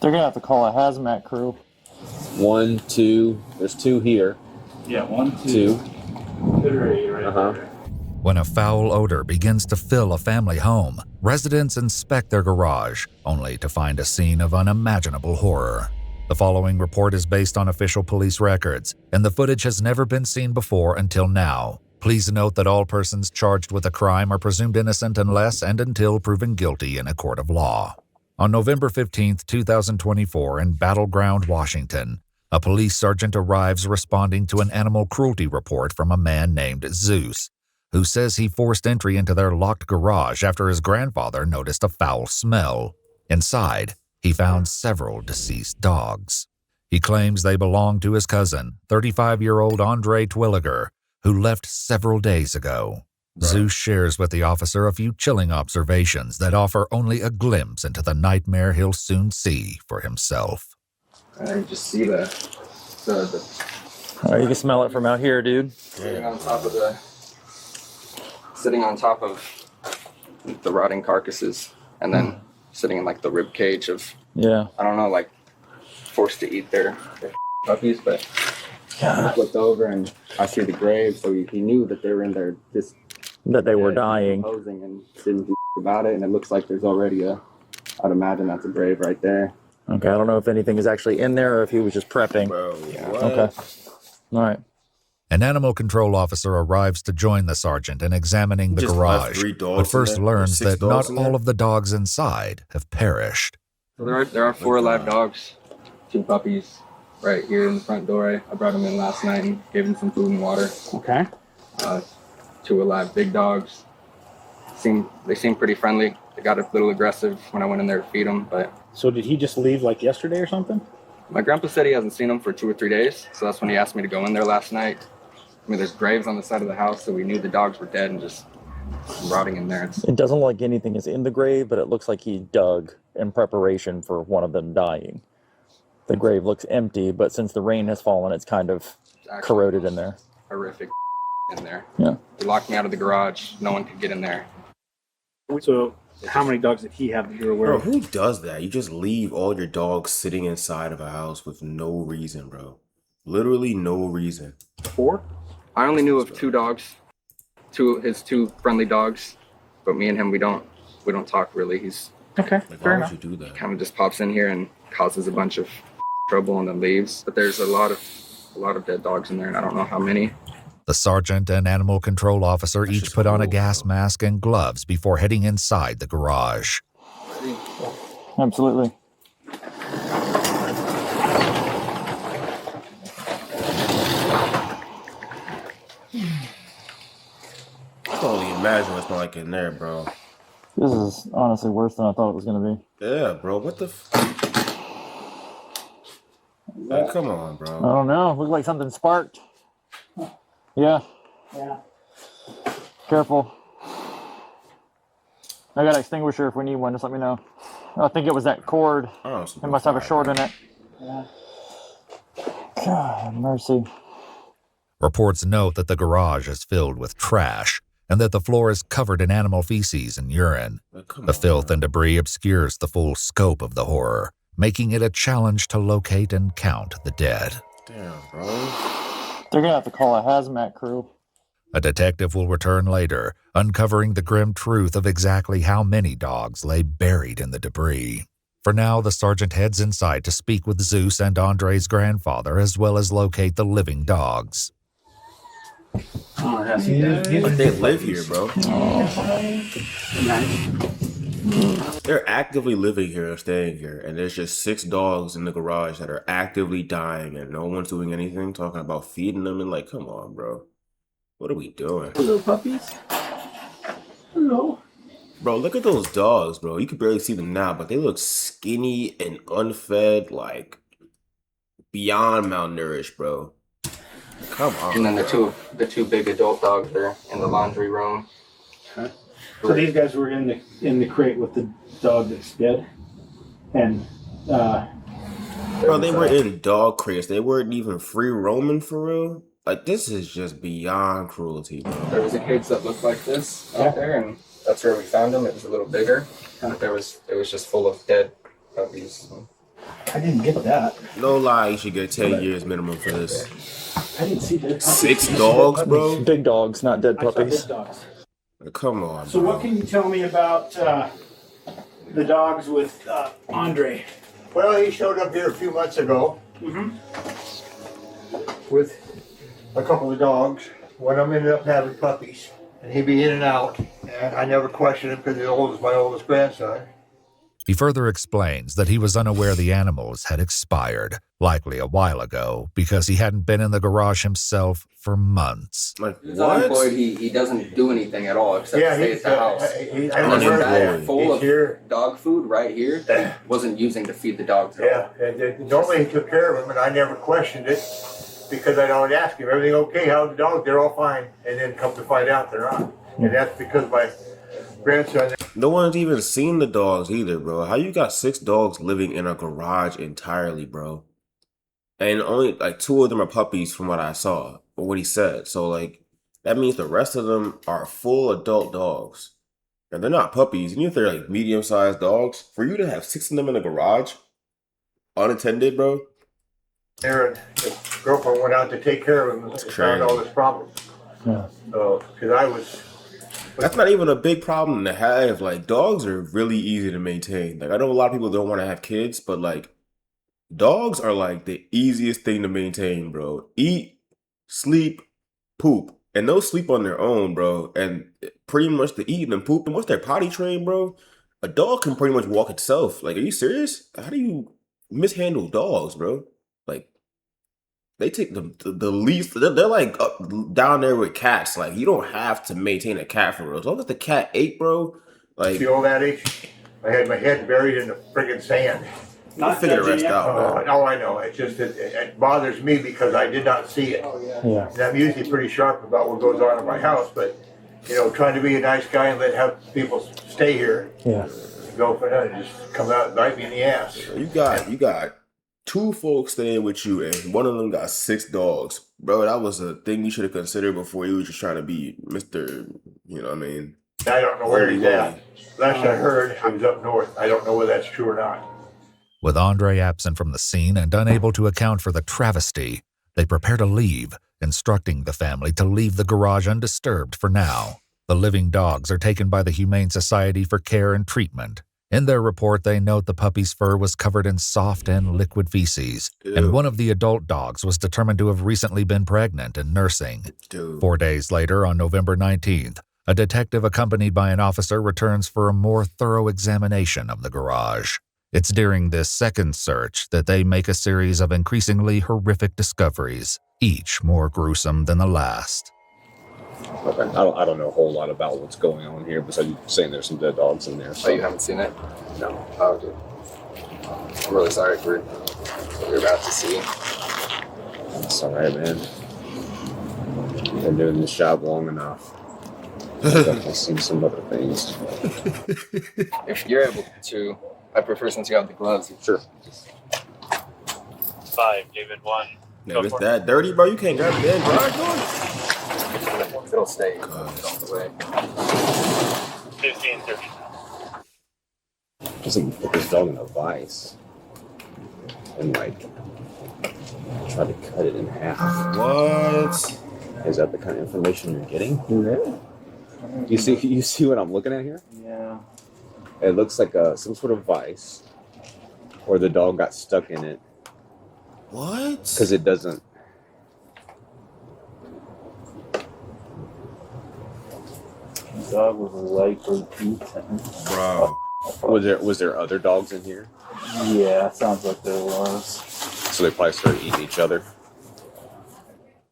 They're gonna have to call a hazmat crew. 1, 2. There's 2 here. Yeah, 1, 2. 3 right there. When a foul odor begins to fill a family home, residents inspect their garage, only to find a scene of unimaginable horror. The following report is based on official police records, and the footage has never been seen before until now. Please note that all persons charged with a crime are presumed innocent unless and until proven guilty in a court of law. On November 15, 2024, in Battleground, Washington, a police sergeant arrives responding to an animal cruelty report from a man named Zeus, who says he forced entry into their locked garage after his grandfather noticed a foul smell. Inside, he found several deceased dogs. He claims they belong to his cousin, 35-year-old Andre Twilliger, who left several days ago. Right. Zeus shares with the officer a few chilling observations that offer only a glimpse into the nightmare he'll soon see for himself. I just see the Oh, you can smell it from out here, dude. sitting on top of the rotting carcasses, and then sitting in like the rib cage of, Yeah. I don't know, like forced to eat their puppies. But I looked over and I see the grave, so he knew that they were in there, just That they were dying. decomposing, and didn't do about it. And it looks like there's already I'd imagine that's a grave right there. Okay, I don't know if anything is actually in there or if he was just prepping. Bro, what? Okay. All right. An animal control officer arrives to join the sergeant in examining the Just left garage, 3 dogs but first in there? learns 6 that not dogs in there? all of the dogs inside have perished. So there are 4 live dogs, 2 puppies right here in the front door. I brought them in last night and gave them some food and water. Okay. 2 alive big dogs. They seem pretty friendly. They got a little aggressive when I went in there to feed them, but So did he just leave like yesterday or something? my grandpa said he hasn't seen them for 2 or 3 days, so that's when he asked me to go in there last night. I mean, there's graves on the side of the house, so we knew the dogs were dead and just rotting in there. It doesn't look like anything is in the grave, but it looks like he dug in preparation for one of them dying. The grave looks empty, but since the rain has fallen, it's kind of corroded in there. Horrific in there. Yeah. They locked me out of the garage. No one could get in there. So how many dogs did he have that you were aware Bro, of? who does that? You just leave all your dogs sitting inside of a house with no reason, bro. Literally no reason. 4? I only knew of 2 dogs, his 2 friendly dogs, but me and him, we don't talk really. He's Okay, Like, fair why enough. would you do that? kind of just pops in here and causes a bunch of trouble and then leaves. But there's a lot of dead dogs in there, and I don't know how many. The sergeant and animal control officer That's each just put on a cool, gas bro. mask and gloves before heading inside the garage. Absolutely. I can only imagine what's like in there, bro. This is honestly worse than I thought it was going to be. Yeah, bro. What the Man, come on, I bro. don't know. Looked like something sparked. Yeah. Yeah. Careful. I got an extinguisher if we need one. Just let me know. I think it was that cord. Oh, It must have a short in it. Yeah. God, mercy. Reports note that the garage is filled with trash and that the floor is covered in animal feces and urine. The filth and debris obscures the full scope of the horror, making it a challenge to locate and count the dead. Damn, bro. They're going to have to call a hazmat crew. A detective will return later, uncovering the grim truth of exactly how many dogs lay buried in the debris. For now, the sergeant heads inside to speak with Zeus and Andre's grandfather, as well as locate the living dogs. But they live here, bro. They're actively living here and staying here, and there's just 6 dogs in the garage that are actively dying, and no one's doing anything, talking about feeding them, and like, come on, bro. What are we doing? Hello, puppies. Hello. Bro, look at those dogs, bro. You can barely see them now, but they look skinny and unfed, like, beyond malnourished, bro. Come on. And then the two big adult dogs are in the laundry room. So these guys were in the crate with the dog that's dead, and Bro, they were in dog crates. They weren't even free roaming for real. Like, this is just beyond cruelty, bro. There was a cage that looked like this Yeah. out there, and that's where we found them. It was a little bigger, but it was just full of dead puppies. I didn't get that. No lie, you should get 10 years minimum for this. I didn't see that. 6 dogs, bro? Big dogs, not dead I saw puppies. big dogs. Come on, So bro. what can you tell me about the dogs with Andre? Well, he showed up here a few months ago with a couple of dogs. One of them ended up having puppies, and he'd be in and out. And I never questioned him because he's old as my oldest grandson. He further explains that he was unaware the animals had expired, likely a while ago, because he hadn't been in the garage himself for months. Like, He's what? unemployed. He doesn't do anything at all except Yeah, stay he's at the house. I And don't there's a know bag He's full of here. dog food right here that he wasn't using to feed the dogs. at all. Yeah, and normally he took care of them, and I never questioned it because I'd always ask him, everything okay? How's the dog? They're all fine. And then come to find out they're not. And that's because my grandson. No one's even seen the dogs either, bro. How you got 6 dogs living in a garage entirely, bro? And only like 2 of them are puppies from what I saw, or what he said. So like that means the rest of them are full adult dogs. And they're not puppies, even if they're like medium-sized dogs. For you to have 6 of them in a garage, unattended, bro. There, and his girlfriend went out to take care of him and That's found all crazy. this problem. Yeah. So, because I was. That's not even a big problem to have. Like, dogs are really easy to maintain. Like, I know a lot of people don't want to have kids, but like, dogs are like the easiest thing to maintain, bro. Eat, sleep, poop. And they'll sleep on their own, bro. And pretty much the eating and pooping, once they're potty trained, bro, a dog can pretty much walk itself. Like, are you serious? How do you mishandle dogs, bro? Like, they take the least. They're like up, down there with cats. Like, you don't have to maintain a cat for real. As long as the cat ate, bro. Like, The old adage, I had my head buried in the friggin' sand. I'll figure the rest out, man. Oh, I know. It's just it bothers me because I did not see it. Yeah. And I'm usually pretty sharp about what goes on in my house, but you know, trying to be a nice guy and have people stay here, Yeah. go for that, and just come out and bite me in the ass. You got 2 folks staying with you, and one of them got 6 dogs, bro. That was a thing you should have considered before you were just trying to be Mr. You know what I mean? I don't know where he's Holy at. Last I heard, he was up north. I don't know whether that's true or not. With Andre absent from the scene and unable to account for the travesty, they prepare to leave, instructing the family to leave the garage undisturbed for now. The living dogs are taken by the Humane Society for care and treatment. In their report, they note the puppy's fur was covered in soft and liquid feces, and Ew. one of the adult dogs was determined to have recently been pregnant and nursing. Dude. 4 days later, on November 19th, a detective accompanied by an officer returns for a more thorough examination of the garage. It's during this second search that they make a series of increasingly horrific discoveries, each more gruesome than the last. Okay. I don't know a whole lot about what's going on here, besides you saying there's some dead dogs in there. Oh, So you haven't seen it? no. Oh, dude. I'm really sorry for what you're about to see. It's all right, man. Been doing this job long enough. I've definitely seen some other things. If you're able to, I prefer since you have the gloves. Sure. 5, David 1. If it's that dirty, bro, you can't grab the damn garage door? It'll stay God. on the way. 15, 30. Just like you put this dog in a vice and like try to cut it in half. What? Is that the kind of information you're getting? You see what I'm looking at here? Yeah. It looks like some sort of vice, or the dog got stuck in it What? because it doesn't. The dog was likely beaten. Bro. Was there other dogs in here? Yeah, sounds like there was. So they probably started eating each other.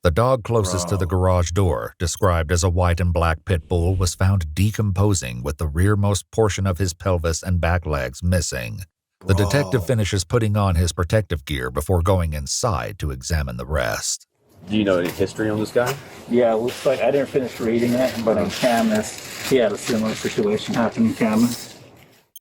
The dog closest to the garage door, described as a white and black pit bull, was found decomposing with the rearmost portion of his pelvis and back legs missing. The detective finishes putting on his protective gear before going inside to examine the rest. Do you know any history on this guy? Yeah, it looks like I didn't finish reading it, but in Camas, he had a similar situation happen in Camas.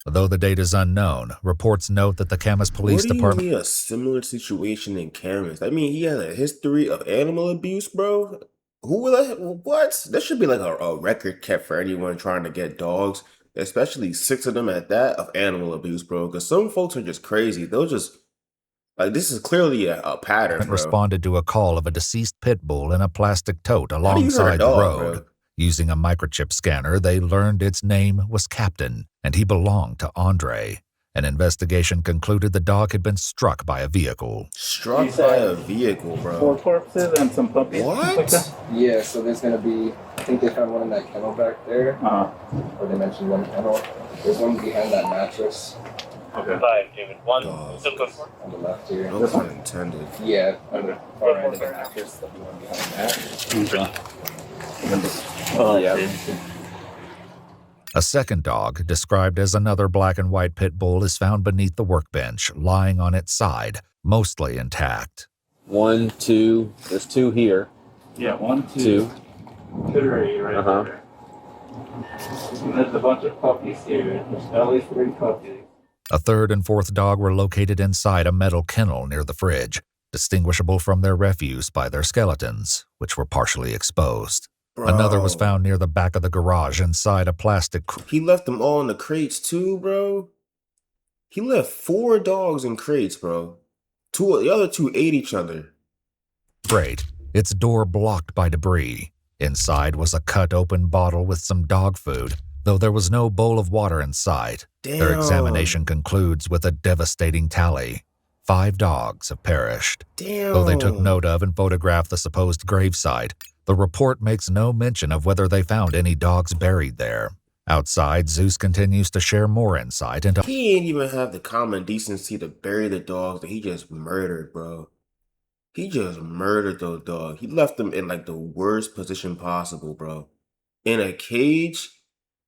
Though the date is unknown, reports note that the Camas Police What do you Department mean a similar situation in Camas? I mean, he has a history of animal abuse, bro. Who will that? What? There should be like a record kept for anyone trying to get dogs, especially 6 of them at that, of animal abuse, bro. Because some folks are just crazy. They'll just Like, this is clearly a pattern, bro. Responded to a call of a deceased pit bull in a plastic tote How do you hurt a alongside the dog, road. bro? Using a microchip scanner, they learned its name was Captain, and he belonged to Andre. An investigation concluded the dog had been struck by a vehicle. Struck by a vehicle, bro. 4 corpses and some puppies. What? Yeah, so there's gonna be, I think they found one in that kennel back there, or they mentioned one kennel. There's one behind that mattress Okay. 5, David. 1, Dog. Simcoe. on the left here. No pun intended. Yeah, on the far end of the mattress, the one behind that. Oh, Yeah. A second dog, described as another black and white pit bull, is found beneath the workbench, lying on its side, mostly intact. 1, 2. There's 2 here. Yeah, 1, 2, 2. 3 right there. And there's a bunch of puppies here. There's at least 3 puppies. A third and fourth dog were located inside a metal kennel near the fridge, distinguishable from their refuse by their skeletons, which were partially exposed. Bro. Another was found near the back of the garage inside a plastic He left them all in the crates too, bro. He left 4 dogs in crates, bro. The other 2 ate each other. crate, its door blocked by debris. Inside was a cut-open bottle with some dog food, though there was no bowl of water in sight. Damn. Their examination concludes with a devastating tally. 5 dogs have perished. Damn. Though they took note of and photographed the supposed gravesite, the report makes no mention of whether they found any dogs buried there. Outside, Zeus continues to share more insight into He ain't even have the common decency to bury the dogs that he just murdered, bro. He just murdered those dogs. He left them in like the worst position possible, bro. In a cage,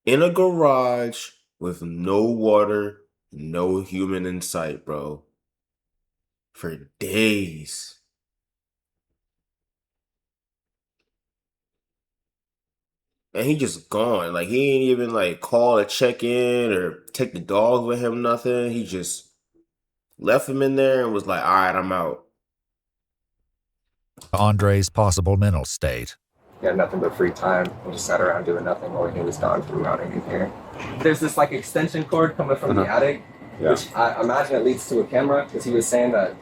in a garage, with no water, no human in sight, bro. For days. And he just gone. Like, he ain't even like call or check in or take the dog with him, nothing. He just left him in there and was like, all right, I'm out. Andre's possible mental state. He had nothing but free time. We just sat around doing nothing while he was dogs were rotting in here. There's this like extension cord coming from the attic, which I imagine it leads to a camera, because he was saying that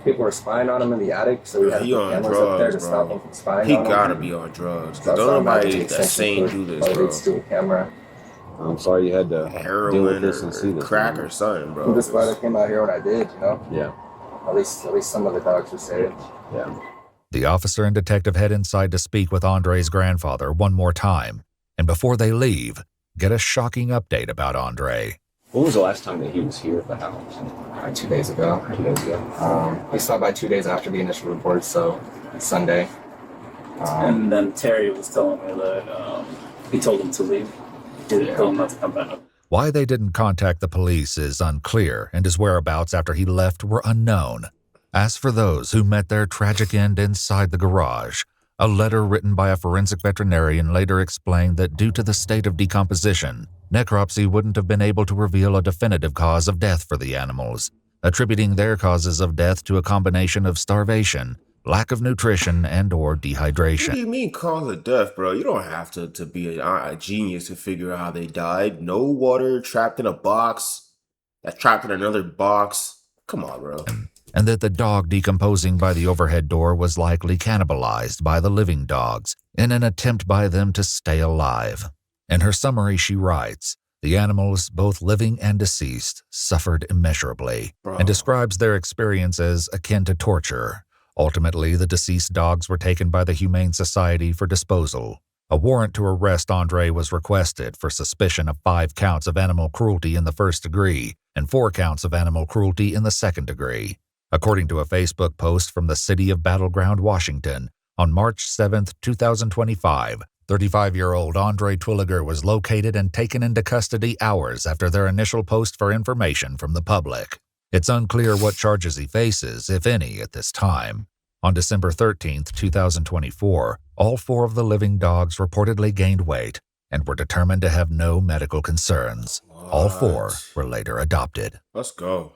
people were spying on him in the attic, so we had to He put on cameras up there drugs, to stop bro. him from spying He on him. gotta be on drugs. So Cause I don't imagine nobody the that's extension sane cord do this, probably bro. leads to a camera. I'm sorry you had to deal with Heroin this and see or this. crack man. or something, bro. I'm just glad I came out here when I did, you know? Yeah. At least some of the dogs were saved. Yeah. The officer and detective head inside to speak with Andre's grandfather one more time, and before they leave, get a shocking update about Andre. When was the last time that he was here at the house? 2 days ago. 2 days ago. He stopped by 2 days after the initial report, so Sunday. And then Terry was telling me that he told him to leave. He didn't tell him not to come back. Why they didn't contact the police is unclear, and his whereabouts after he left were unknown. As for those who met their tragic end inside the garage, a letter written by a forensic veterinarian later explained that due to the state of decomposition, necropsy wouldn't have been able to reveal a definitive cause of death for the animals, attributing their causes of death to a combination of starvation, lack of nutrition, and/or What do dehydration. you mean cause of death, bro? You don't have to be a genius to figure out how they died. No water, trapped in a box, that's trapped in another box. Come on, bro. And that the dog decomposing by the overhead door was likely cannibalized by the living dogs in an attempt by them to stay alive. In her summary, she writes, the animals, both living and deceased, suffered immeasurably, Bro. and describes their experience as akin to torture. Ultimately, the deceased dogs were taken by the Humane Society for disposal. A warrant to arrest Andre was requested for suspicion of 5 counts of animal cruelty in the first degree and 4 counts of animal cruelty in the second degree. According to a Facebook post from the city of Battleground, Washington, on March 7, 2025, 35-year-old Andre Twilliger was located and taken into custody hours after their initial post for information from the public. It's unclear what charges he faces, if any, at this time. On December 13, 2024, all 4 of the living dogs reportedly gained weight and were determined to have no medical concerns. All 4 were later adopted. Let's go.